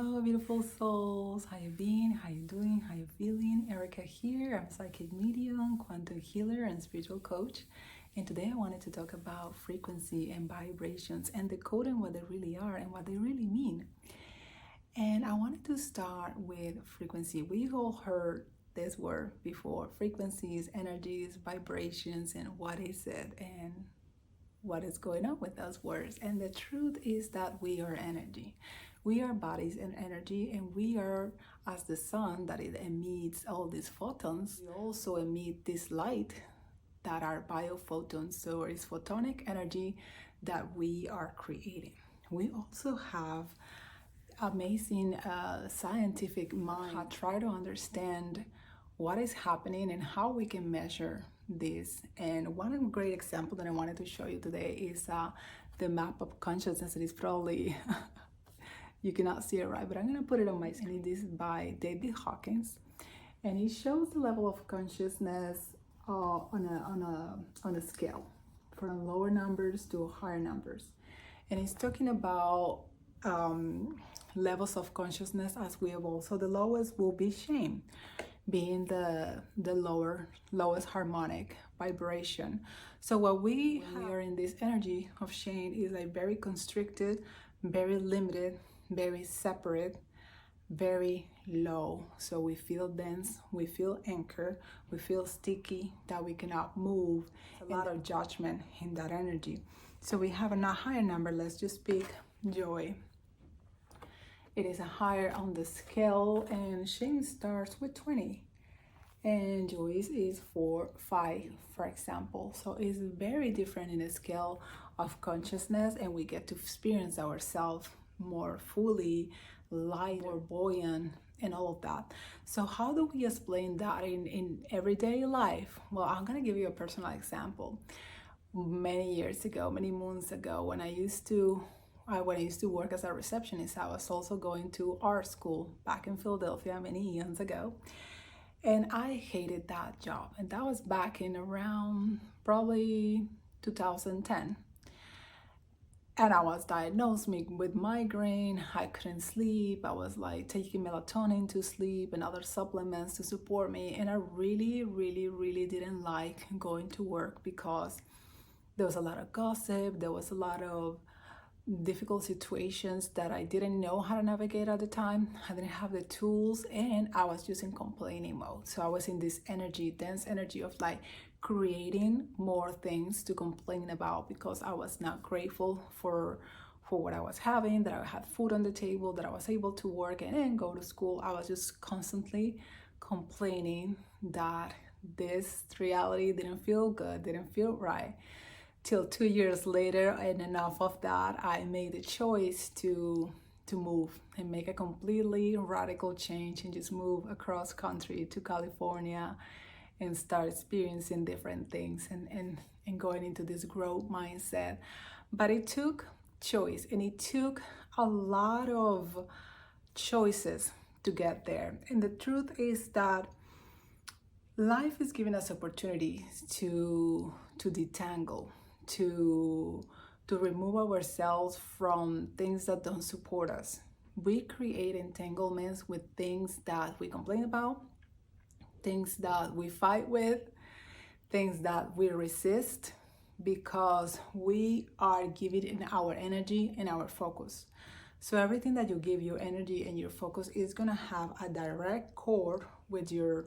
Hello, beautiful souls. How you been? How you doing? How you feeling? Erica here. I'm psychic medium, quantum healer, and spiritual coach. And today I wanted to talk about frequency and vibrations and decoding what they really are and what they really mean. And I wanted to start with frequency. We've all heard this word before: frequencies, energies, vibrations, and what is it and what is going on with those words. And the truth is that we are energy. We are bodies and energy, and we are as the sun that it emits all these photons. We also emit this light that are biophotons, so it's photonic energy that we are creating. We also have amazing scientific mind try to understand what is happening and how we can measure this. And one great example that I wanted to show you today is the map of consciousness. It is probably you cannot see it right, but I'm going to put it on my screen. This is by David Hawkins, and it shows the level of consciousness on a scale from lower numbers to higher numbers. And it's talking about levels of consciousness as we evolve. So the lowest will be shame, being the lowest harmonic vibration. So what we are in this energy of shame is like very constricted, very limited, very separate, very low. So we feel dense, we feel anchored, we feel sticky, that we cannot move. A lot of judgment in that energy. So we have a higher number. Let's just pick joy. It is a higher on the scale, and shame starts with 20, and joy is 5, for example. So it's very different in the scale of consciousness, and we get to experience ourselves more fully, light, more buoyant, and all of that. So how do we explain that in everyday life? Well, I'm gonna give you a personal example. Many years ago, many moons ago, when I used to work as a receptionist, I was also going to art school back in Philadelphia many years ago. And I hated that job. And that was back in around probably 2010. And I was diagnosed with migraine. I couldn't sleep. I was like taking melatonin to sleep and other supplements to support me. And I really, really, really didn't like going to work because there was a lot of gossip. There was a lot of difficult situations that I didn't know how to navigate at the time. I didn't have the tools, and I was just in complaining mode. So I was in this energy, dense energy of like creating more things to complain about because I was not grateful for what I was having, that I had food on the table, that I was able to work and go to school. I was just constantly complaining that this reality didn't feel good, didn't feel right. Till 2 years later, and enough of that, I made the choice to move and make a completely radical change and just move across country to California and start experiencing different things and going into this growth mindset. But it took choice, and it took a lot of choices to get there. And the truth is that life is giving us opportunities to detangle, to remove ourselves from things that don't support us. We create entanglements with things that we complain about, things that we fight with, things that we resist, because we are giving in our energy and our focus. So everything that you give your energy and your focus is gonna have a direct cord with your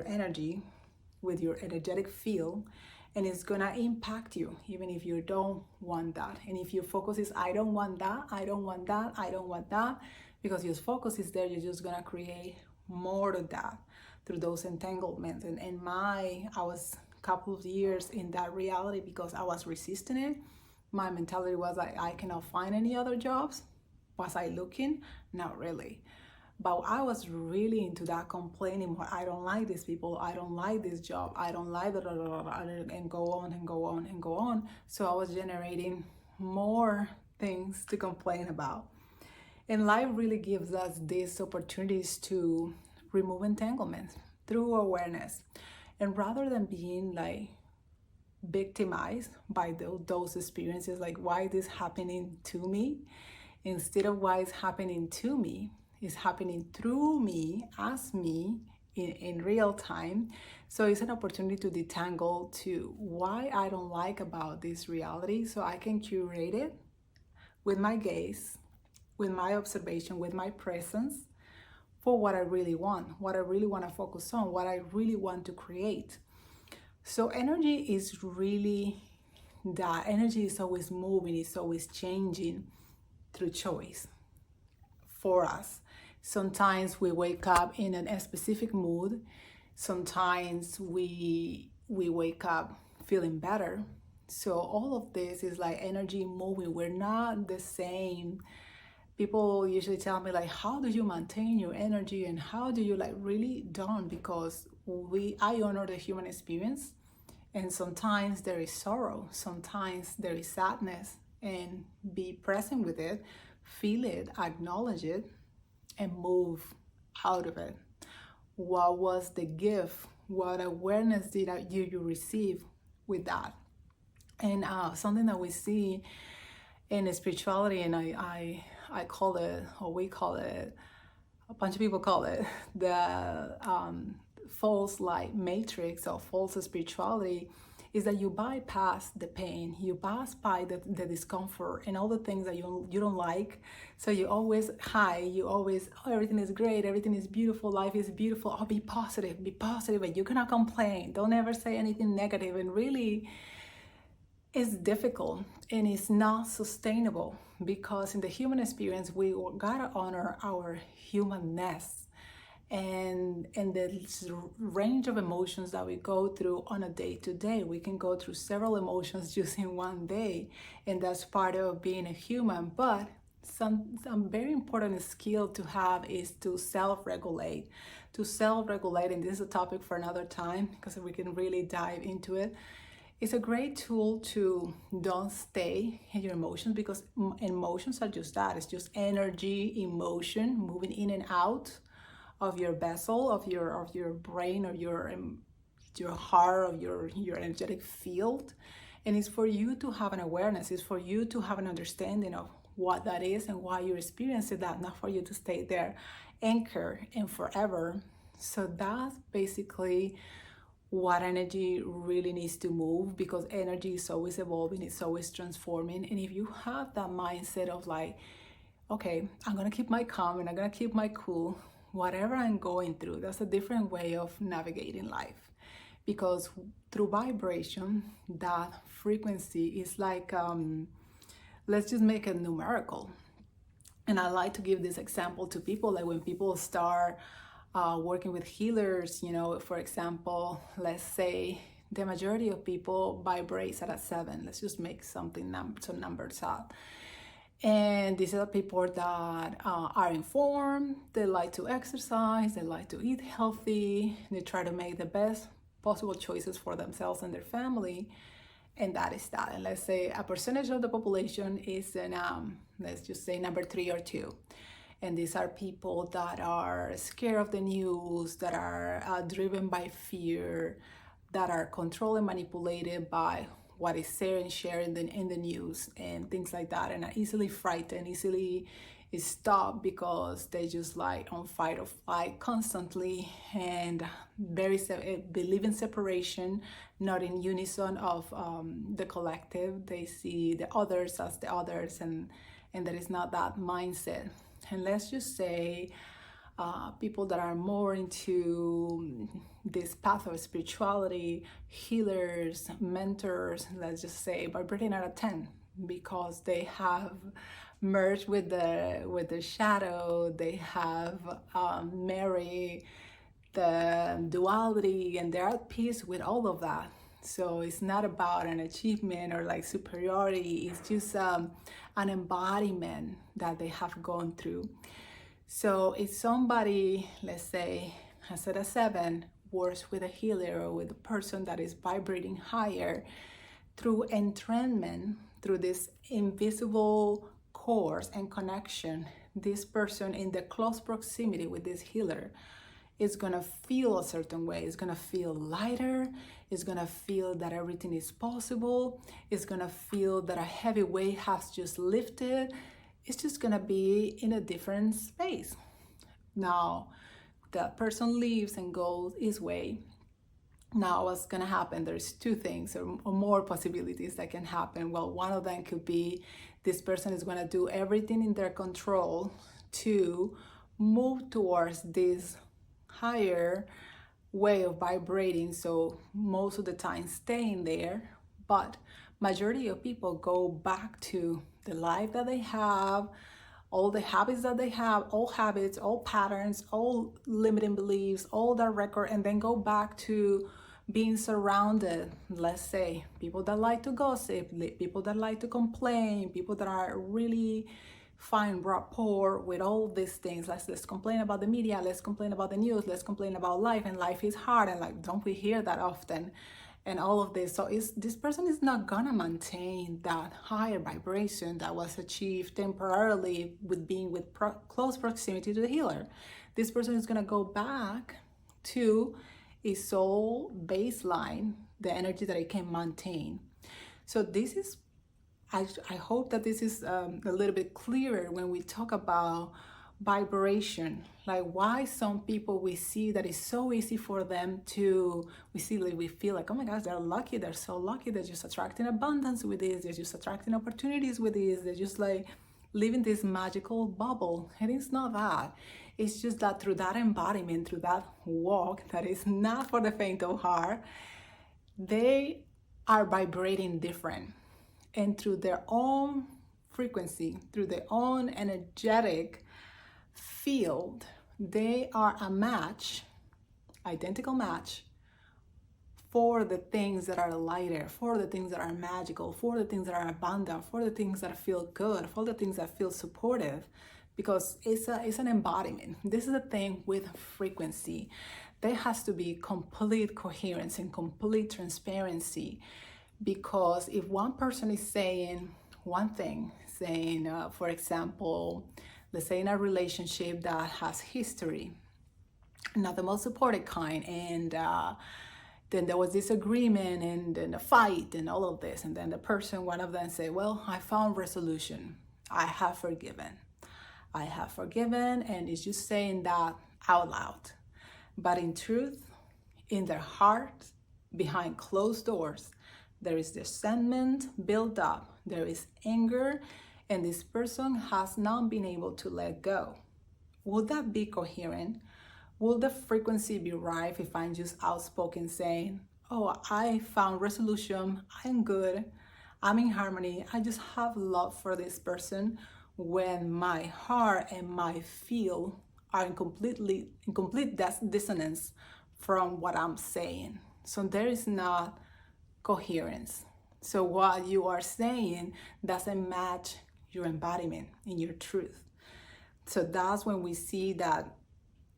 energy, with your energetic field, and it's gonna impact you even if you don't want that. And if your focus is I don't want that, I don't want that, I don't want that, because your focus is there, you're just gonna create more of that through those entanglements. And I was a couple of years in that reality because I was resisting it. My mentality was like, I cannot find any other jobs. Was I looking? Not really. But I was really into that complaining. I don't like these people. I don't like this job. I don't like that, and go on and go on and go on. So I was generating more things to complain about. And life really gives us these opportunities to remove entanglements through awareness. And rather than being like victimized by those experiences, like why this happening to me, instead of why it's happening to me, it's happening through me, as me, in real time. So it's an opportunity to detangle to why I don't like about this reality, so I can curate it with my gaze, with my observation, with my presence, for what I really want, what I really want to focus on, what I really want to create. So energy is really that. Energy is always moving, it's always changing through choice for us. Sometimes we wake up in a specific mood. Sometimes we wake up feeling better. So all of this is like energy moving. We're not the same. People usually tell me like, how do you maintain your energy and how do you like really don't? Because I honor the human experience, and sometimes there is sorrow, sometimes there is sadness, and be present with it, feel it, acknowledge it, and move out of it. What was the gift? What awareness did you receive with that? And something that we see in spirituality, and I call it, or we call it, a bunch of people call it the false light matrix or false spirituality, is that you bypass the pain, you pass by the discomfort and all the things that you don't like. So you always high, you always, oh, everything is great, everything is beautiful, life is beautiful, oh, be positive, but you cannot complain, don't ever say anything negative. And really, it's difficult and it's not sustainable, because in the human experience we gotta honor our humanness and the range of emotions that we go through on a day-to-day. We can go through several emotions just in one day, and that's part of being a human. But some very important skill to have is to self-regulate. And this is a topic for another time because we can really dive into it. It's a great tool to don't stay in your emotions, because emotions are just that. It's just energy, emotion moving in and out of your vessel, of your brain, or your heart, of your energetic field. And it's for you to have an awareness. It's for you to have an understanding of what that is and why you're experiencing that, not for you to stay there anchored and forever. So that's basically what energy really needs to move, because energy is always evolving, it's always transforming. And if you have that mindset of like, okay, I'm gonna keep my calm and I'm gonna keep my cool, whatever I'm going through, that's a different way of navigating life. Because through vibration, that frequency is like, let's just make it numerical. And I like to give this example to people, like when people start working with healers, for example, let's say the majority of people vibrates at a 7. Let's just make some numbers up. And these are people that are informed, they like to exercise, they like to eat healthy, they try to make the best possible choices for themselves and their family. And that is that. And let's say a percentage of the population is in, let's just say number 3 or 2. And these are people that are scared of the news, that are driven by fear, that are controlled and manipulated by what is said and shared in the news and things like that, and are easily frightened, easily stopped, because they just like on fight or flight constantly, and believe in separation, not in unison of the collective. They see the others as the others, and that is not that mindset. And let's just say people that are more into this path of spirituality, healers, mentors, let's just say vibrating at a 10, because they have merged with the shadow, they have married the duality, and they're at peace with all of that. So it's not about an achievement or like superiority, it's just an embodiment that they have gone through. So if somebody, let's say, has set a 7, works with a healer or with a person that is vibrating higher, through entrainment, through this invisible course and connection, this person in the close proximity with this healer is gonna feel a certain way. It's gonna feel lighter. It's gonna feel that everything is possible. It's gonna feel that a heavy weight has just lifted. it's just gonna be in a different space. Now, that person leaves and goes his way. Now, what's gonna happen? There's two things or more possibilities that can happen. Well, one of them could be this person is gonna do everything in their control to move towards this higher way of vibrating, so most of the time staying there, but majority of people go back to the life that they have, all the habits that they have, all habits, all patterns, all limiting beliefs, all that record, and then go back to being surrounded, let's say, people that like to gossip, people that like to complain, people that are really find rapport with all these things. Let's complain about the media, let's complain about the news, let's complain about life, and life is hard, and like, don't we hear that often? And all of this. So this person is not gonna maintain that higher vibration that was achieved temporarily with being with close proximity to the healer. This person is gonna go back to a soul baseline, the energy that it can maintain. So this is, I hope that this is a little bit clearer when we talk about vibration, like why some people we see that is so easy for them to, we feel like, oh my gosh, they're lucky, they're so lucky, they're just attracting abundance with this, they're just attracting opportunities with this, they're just like living this magical bubble. And it's not that. It's just that through that embodiment, through that walk that is not for the faint of heart, they are vibrating different. And through their own frequency, through their own energetic field, they are a match, identical match, for the things that are lighter, for the things that are magical, for the things that are abundant, for the things that feel good, for the things that feel supportive, because it's an embodiment. This is the thing with frequency. There has to be complete coherence and complete transparency, because if one person is saying one thing, saying, for example, let's say in a relationship that has history, not the most supportive kind, and then there was disagreement and then a fight and all of this, and then the person, one of them say, well, I found resolution, I have forgiven, and it's just saying that out loud. But in truth, in their heart, behind closed doors, there is resentment built up, there is anger, and this person has not been able to let go. Would that be coherent? Will the frequency be right if I'm just outspoken saying, oh, I found resolution, I'm good, I'm in harmony, I just have love for this person, when my heart and my feel are in complete dissonance from what I'm saying? So there is not coherence. So what you are saying doesn't match your embodiment in your truth. So that's when we see that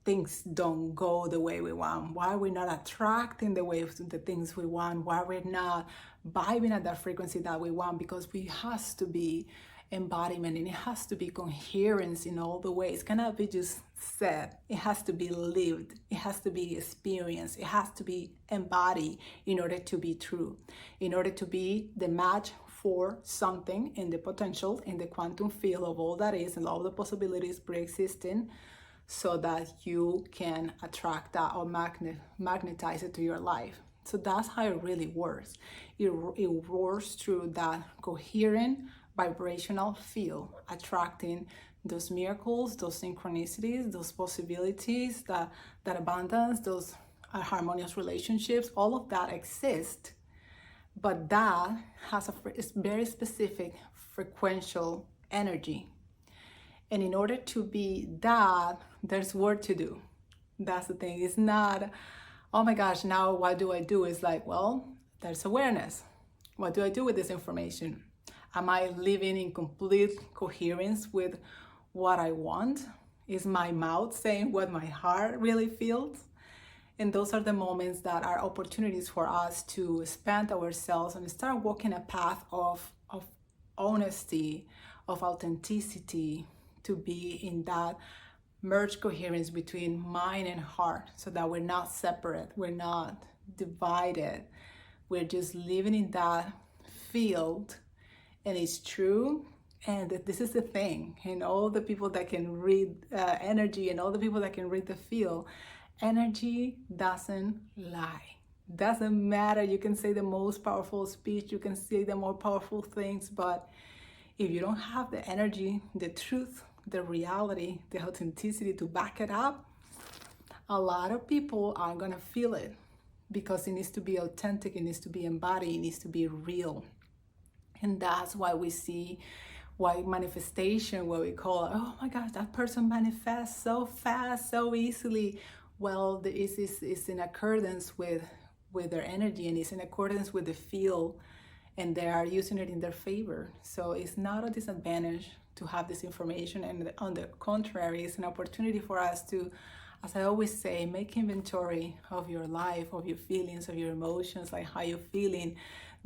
things don't go the way we want, why we're not attracting the things we want, why we're not vibing at that frequency that we want, because we has to be embodiment, and it has to be coherence in all the ways. It cannot be just said, it has to be lived, it has to be experienced, it has to be embodied in order to be true, in order to be the match for something in the potential, in the quantum field of all that is and all the possibilities pre-existing, so that you can attract that or magnetize it to your life. So that's how it really works. It works through that coherent vibrational field, attracting those miracles, those synchronicities, those possibilities, that abundance, those harmonious relationships. All of that exists, but that has a very specific frequential energy. And in order to be that, there's work to do. That's the thing. It's not, oh my gosh, now what do I do? It's like, well, there's awareness. What do I do with this information? Am I living in complete coherence with what I want? Is my mouth saying what my heart really feels? And those are the moments that are opportunities for us to expand ourselves and start walking a path of honesty, of authenticity, to be in that merged coherence between mind and heart, so that we're not separate, we're not divided, we're just living in that field. And it's true, And this is the thing, and all the people that can read energy and all the people that can read the field, energy doesn't lie. Doesn't matter. You can say the most powerful speech, you can say the more powerful things, but if you don't have the energy, the truth, the reality, the authenticity to back it up, a lot of people aren't gonna feel it because it needs to be authentic, it needs to be embodied, it needs to be real. And that's why we see why manifestation, what we call, oh my gosh, that person manifests so fast, so easily. Well, it's in accordance with their energy, and it's in accordance with the field, and they are using it in their favor. So it's not a disadvantage to have this information, and on the contrary, it's an opportunity for us to, as I always say, make inventory of your life, of your feelings, of your emotions, like how you're feeling.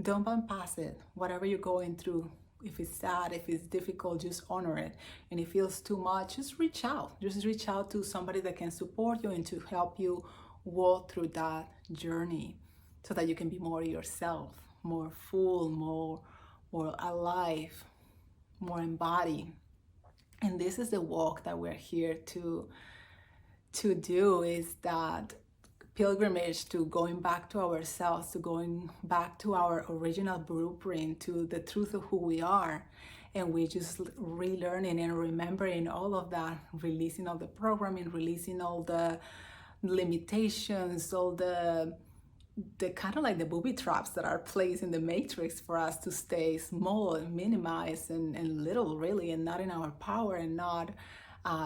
Don't bypass it. Whatever you're going through, if it's sad, if it's difficult, just honor it. And if it feels too much, just reach out. Just reach out to somebody that can support you and to help you walk through that journey so that you can be more yourself, more full, more alive, more embodied. And this is the walk that we're here to do, is that pilgrimage to going back to ourselves, to going back to our original blueprint, to the truth of who we are. And we're just relearning and remembering all of that, releasing all the programming, releasing all the limitations, all the kind of like the booby traps that are placed in the matrix for us to stay small and minimized and little, really, and not in our power, and not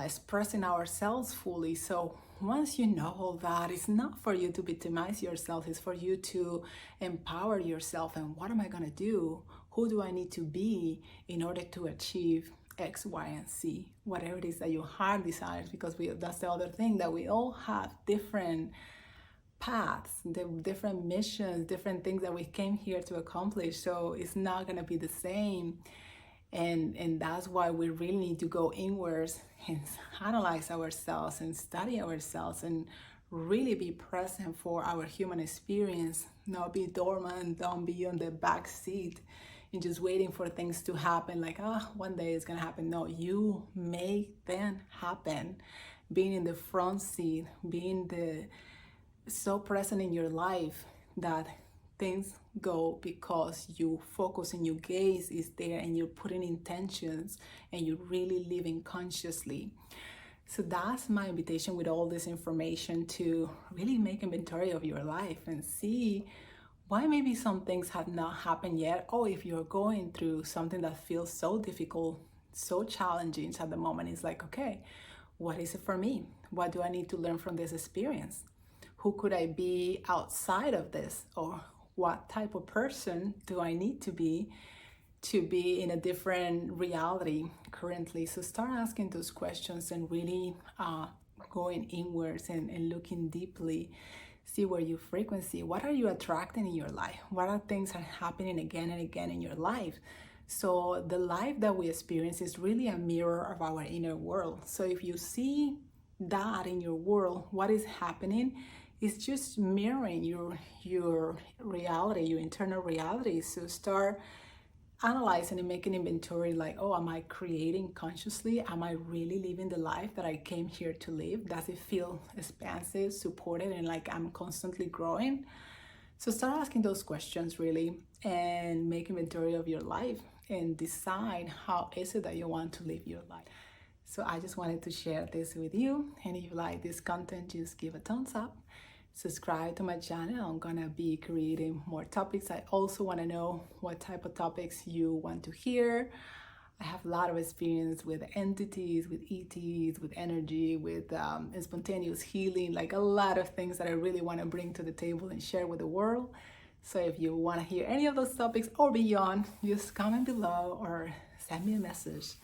expressing ourselves fully. So once you know all that, it's not for you to victimize yourself, it's for you to empower yourself. And what am I going to do? Who do I need to be in order to achieve X, Y, and Z? Whatever it is that your heart desires, because that's the other thing, that we all have different paths, the different missions, different things that we came here to accomplish. So it's not going to be the same. And that's why we really need to go inwards and analyze ourselves and study ourselves and really be present for our human experience, not be dormant, don't be on the back seat and just waiting for things to happen, like, oh, one day it's gonna happen. No, you make them happen. Being in the front seat, being so present in your life that things go because you focus and your gaze is there and you're putting intentions and you're really living consciously. So that's my invitation with all this information, to really make inventory of your life and see why maybe some things have not happened yet, or if you're going through something that feels so difficult, so challenging at the moment. It's like, okay, what is it for me? What do I need to learn from this experience? Who could I be outside of this? Or what type of person do I need to be in a different reality currently? So start asking those questions and really going inwards and looking deeply. See where your frequency, what are you attracting in your life? What are things that are happening again and again in your life? So the life that we experience is really a mirror of our inner world. So if you see that in your world, what is happening, it's just mirroring your reality, your internal reality. So start analyzing and making inventory, like, oh, am I creating consciously? Am I really living the life that I came here to live? Does it feel expansive, supported, and like I'm constantly growing? So start asking those questions, really, and make inventory of your life and decide how is it that you want to live your life. So I just wanted to share this with you. And if you like this content, just give a thumbs up. Subscribe to my channel. I'm gonna be creating more topics. I also want to know what type of topics you want to hear. I have a lot of experience with entities, with ETs, with energy, with spontaneous healing, like a lot of things that I really want to bring to the table and share with the world. So if you want to hear any of those topics or beyond, just comment below or send me a message.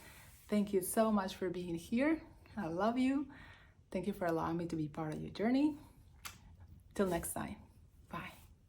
Thank you so much for being here. I love you. Thank you for allowing me to be part of your journey. Till next time.